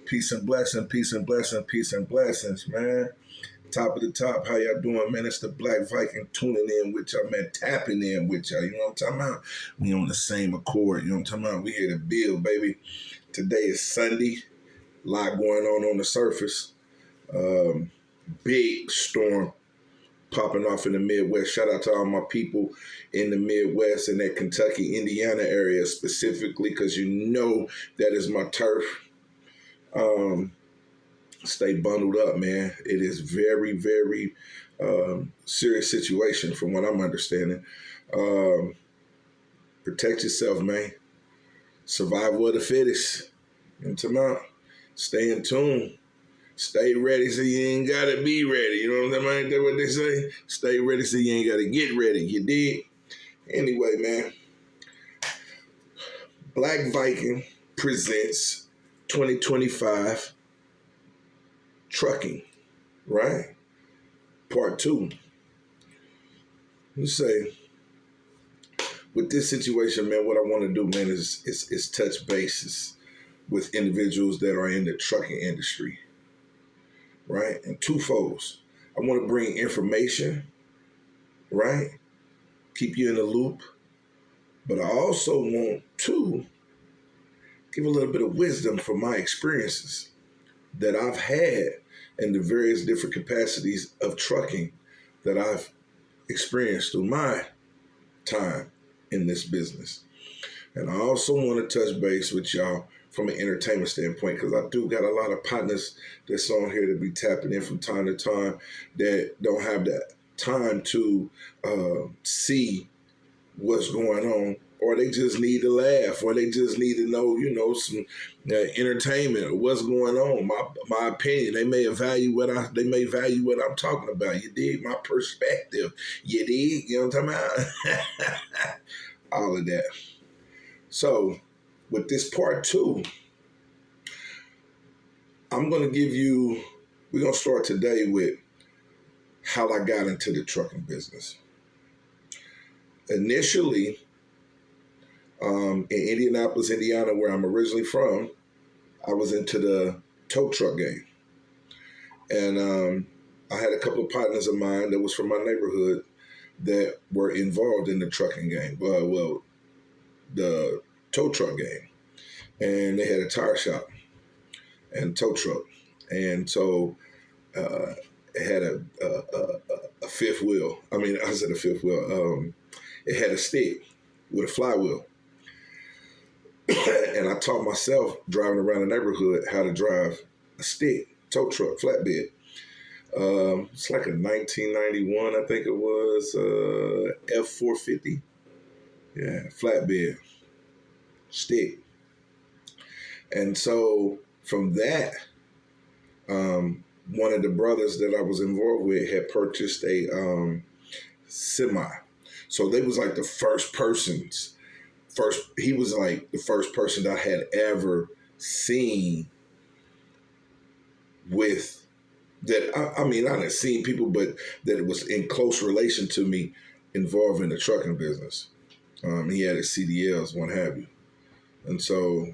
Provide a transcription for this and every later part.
Peace and blessing, peace and blessing, peace and blessings, man. Top of the top, how y'all doing, man? It's the Black Viking tuning in with y'all, man, tapping in with y'all. You know what I'm talking about? We on the same accord. You know what I'm talking about? We here to build, baby. Today is Sunday. A lot going on the surface. Big storm popping off in the Midwest. Shout out to all my people in the Midwest and that Kentucky, Indiana area specifically, because you know that is my turf. Stay bundled up, man. It is very, very serious situation from what I'm understanding. Protect yourself, man. Survival of the fittest. You know what I'm talking about? Stay in tune. Stay ready so you ain't gotta be ready. You know what I'm talking about? Ain't that what they say? Stay ready so you ain't gotta get ready. You dig? Anyway, man. Black Viking presents 2025 trucking, right? Part 2. You say, with this situation, man, what I want to do, man, is touch bases with individuals that are in the trucking industry, right? And twofolds. I want to bring information, right? Keep you in the loop. But I also want to give a little bit of wisdom from my experiences that I've had in the various different capacities of trucking that I've experienced through my time in this business. And I also want to touch base with y'all from an entertainment standpoint, because I do got a lot of partners that's on here to be tapping in from time to time that don't have that time to see what's going on, or they just need to laugh, or they just need to know, some entertainment or what's going on. My opinion, they may value what I'm talking about. You dig? My perspective. You dig? You know what I'm talking about? All of that. So, with this part 2, we're going to start today with how I got into the trucking business. Initially, in Indianapolis, Indiana, where I'm originally from, I was into the tow truck game. And I had a couple of partners of mine that was from my neighborhood that were involved in the trucking game. Well, the tow truck game. And they had a tire shop and tow truck. And so it had a fifth wheel. I said a fifth wheel. It had a stick with a flywheel. And I taught myself driving around the neighborhood how to drive a stick, tow truck, flatbed. It's like a 1991, I think it was, F450. Yeah, flatbed, stick. And so from that, one of the brothers that I was involved with had purchased a semi. So they was like the he was like the first person that I had ever seen with that. I didn't seen people, but that it was in close relation to me involved in the trucking business. He had his CDLs, what have you. And so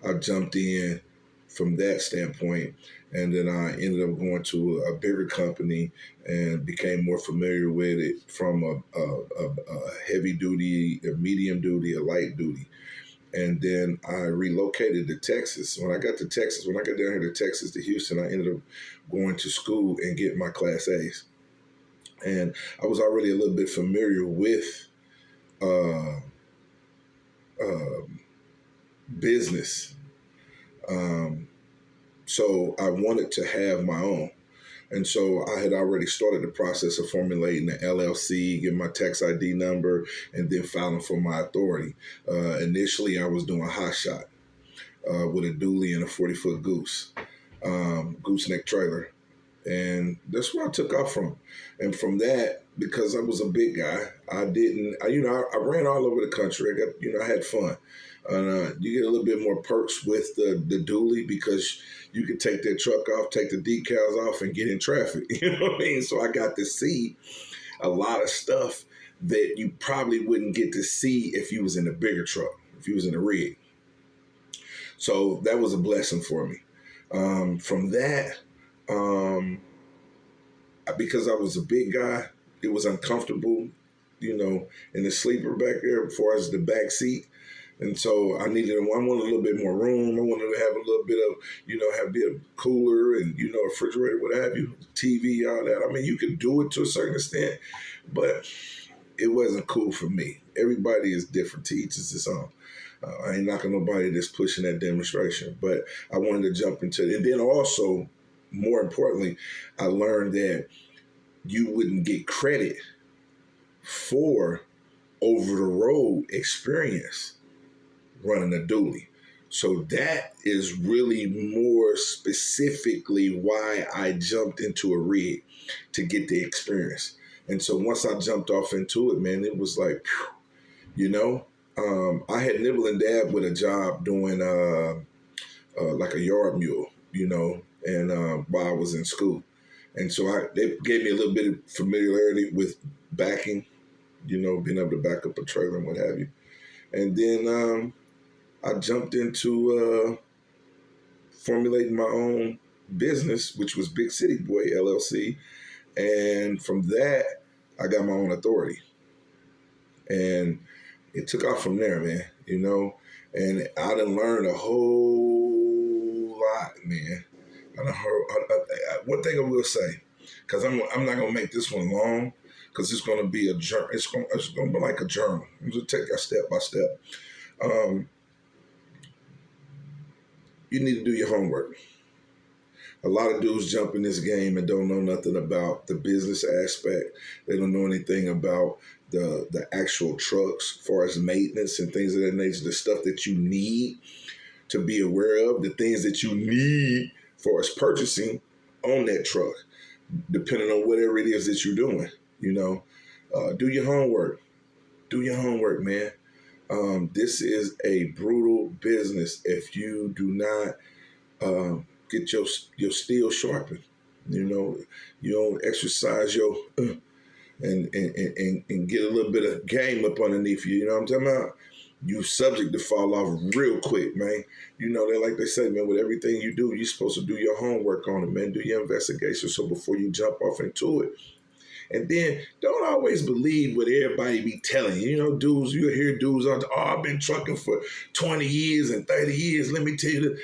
I jumped in from that standpoint, and then I ended up going to a bigger company and became more familiar with it from a heavy duty, a medium duty, a light duty. And then I relocated to Texas. When I got down here to Texas, to Houston, I ended up going to school and getting my Class A's. And I was already a little bit familiar with business. So I wanted to have my own. And so I had already started the process of formulating the LLC, getting my tax ID number, and then filing for my authority. Initially, I was doing hot shot with a dually and a 40-foot goose, gooseneck trailer. And that's where I took off from. And from that, because I was a big guy, I ran all over the country. I had fun. You get a little bit more perks with the dually because you can take that truck off, take the decals off, and get in traffic. You know what I mean? So I got to see a lot of stuff that you probably wouldn't get to see if you was in a bigger truck, if you was in a rig. So that was a blessing for me. From that, um, because I was a big guy, it was uncomfortable, in the sleeper back there as far as the back seat. And so I wanted a little bit more room. I wanted to have a little bit of, have a bit of cooler and, a refrigerator, what have you, TV, all that. I mean, you could do it to a certain extent, but it wasn't cool for me. Everybody is different. To each is his own. I ain't knocking nobody that's pushing that demonstration, but I wanted to jump into it. And then also, more importantly, I learned that you wouldn't get credit for over the road experience running a dually. So that is really more specifically why I jumped into a rig to get the experience. And so once I jumped off into it, man, it was like, phew, I had nibble and dab with a job doing like a yard mule, and while I was in school. And so they gave me a little bit of familiarity with backing, being able to back up a trailer and what have you. And then I jumped into formulating my own business, which was Big City Boy LLC. And from that, I got my own authority. And it took off from there, man, And I done learned a whole lot, man. One thing I will say, because I'm not gonna make this one long, because it's gonna be a journal. It's gonna be like a journal. I'm gonna take it step by step. You need to do your homework. A lot of dudes jump in this game and don't know nothing about the business aspect. They don't know anything about the actual trucks, as far as maintenance and things of that nature, the stuff that you need to be aware of, the things that you need for us purchasing on that truck, depending on whatever it is that you're doing. Do your homework. Do your homework, man. This is a brutal business if you do not get your steel sharpened. You don't exercise your and get a little bit of game up underneath you. You know what I'm talking about? You subject to fall off real quick, man. Like they say, man, with everything you do, you're supposed to do your homework on it, man. Do your investigation so before you jump off into it. And then don't always believe what everybody be telling you. Dudes, you hear dudes on, I've been trucking for 20 years and 30 years. Let me tell you that.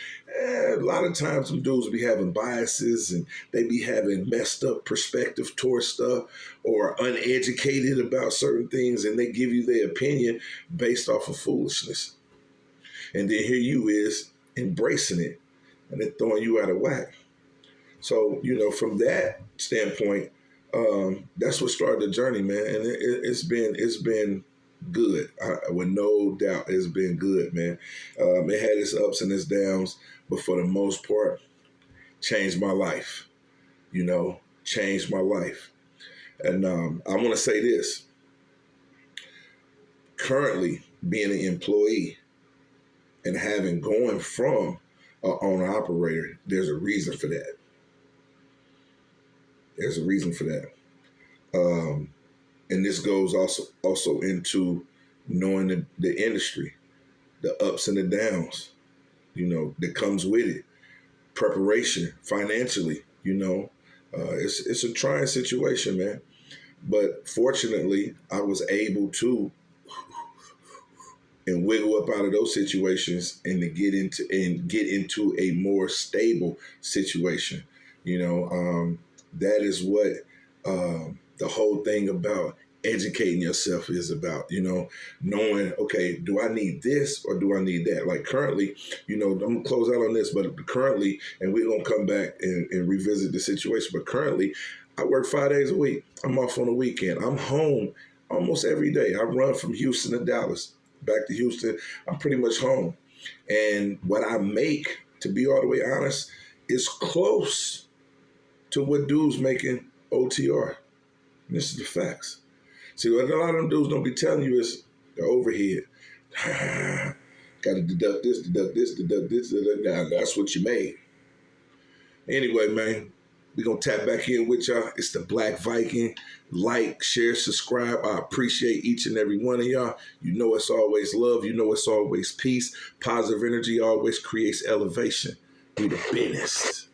A lot of times some dudes be having biases and they be having messed up perspective towards stuff or uneducated about certain things, and they give you their opinion based off of foolishness. And then here you is embracing it and they're throwing you out of whack. So, from that standpoint, that's what started the journey, man. And it's been good. With no doubt, it's been good, man. It had its ups and its downs, but for the most part, changed my life. Changed my life. And I want to say this. Currently, being an employee and having going from an owner operator, there's a reason for that. There's a reason for that. And this goes also into knowing the industry, the ups and the downs, that comes with it. Preparation financially, it's a trying situation, man. But fortunately, I was able to and wiggle up out of those situations and to get into a more stable situation. That is what the whole thing about educating yourself is about, knowing, okay, do I need this or do I need that? Like currently, I'm gonna close out on this, but currently, and we're gonna come back and revisit the situation, but currently I work 5 days a week. I'm off on the weekend. I'm home almost every day. I run from Houston to Dallas, back to Houston. I'm pretty much home. And what I make, to be all the way honest, is close to what dudes making OTR. And this is the facts. See, what a lot of them dudes don't be telling you is the overhead. Got to deduct this. Now, that's what you made. Anyway, man, We're going to tap back in with y'all. It's the Black Viking. Like, share, subscribe. I appreciate each and every one of y'all. You know it's always love. You know it's always peace. Positive energy always creates elevation. We the business.